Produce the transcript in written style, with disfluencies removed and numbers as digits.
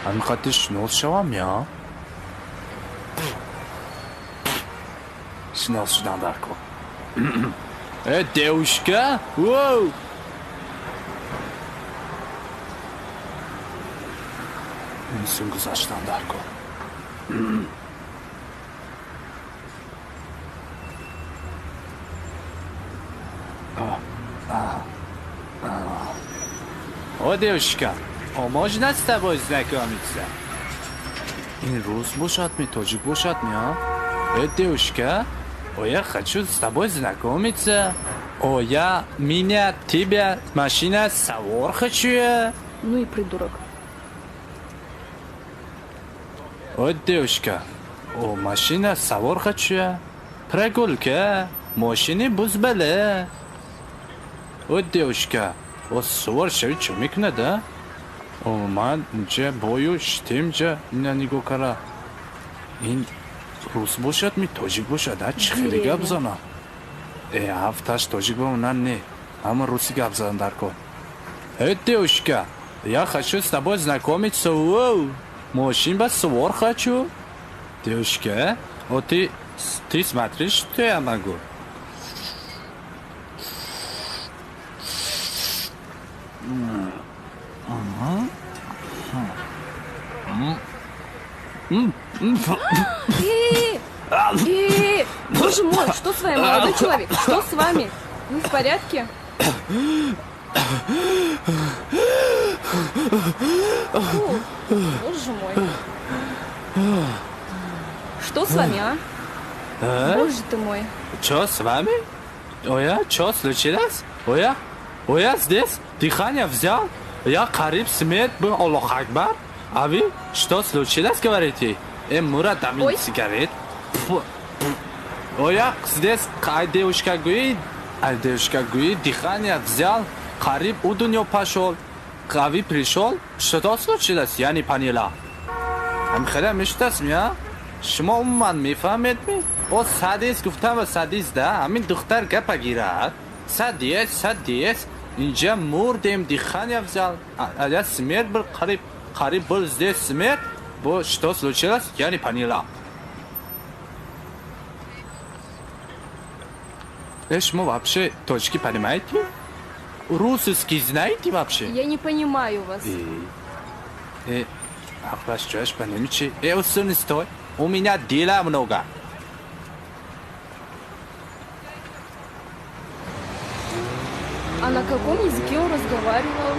Анхатиш шнуз я? Шнуз шдандарко. Девушка? Воу! Сунгуза шдандарко. О, девушка, можно с тобой знакомиться? Ин рус бошад ми, тоджик бошад ми, а? Девушка, я хочу с тобой знакомиться. Я меня, тебя, машина, савор хочу я. Ну и придурок. Девушка, машина, савор хочу я. Прогулка, машины бузбале. Девушка, сувор шави чо мекуна да? Ман инҷа боюш темҷа ина нигоҳ кара. Ин рус бошад ми тоҷик бошад, чӣ хеле гап зана? Ҳафташ тоҷик бомонан не, ҳама руси гап зан дар кор. Девушка, я хочу с тобой знакомиться. Машин ба сувор хочу. Девушка, ты смотришь, что я могу? Боже мой, что с вами, молодой человек? Что с вами? Вы в порядке? Фу, боже мой. Что с вами, а? Боже ты мой. Что с вами? Что случилось? Я здесь дыхание взял. Я кариб смерть был, Аллах Акбар. А вы что случилось, говорите? Мурат, дам сигарет. Я здесь, девушка говорит, дыхание взял, кариб у дунья пошел. А вы пришел, что случилось? Я не поняла. Амхера мечтас меня? شما من میفهمید می؟ سادیس گفتم سادیس ده همین دختر گپ گیرد سادیس اینجا مردیم دیخانی افزال یا смерть был قریب был здесь смерть что случилось я не поняла. شما вообще точки понимаете? Русский знаете вообще? Я не понимаю вас. Ахлашчаш понимаете? Усуни стой. У меня дела много. А на каком языке он разговаривал?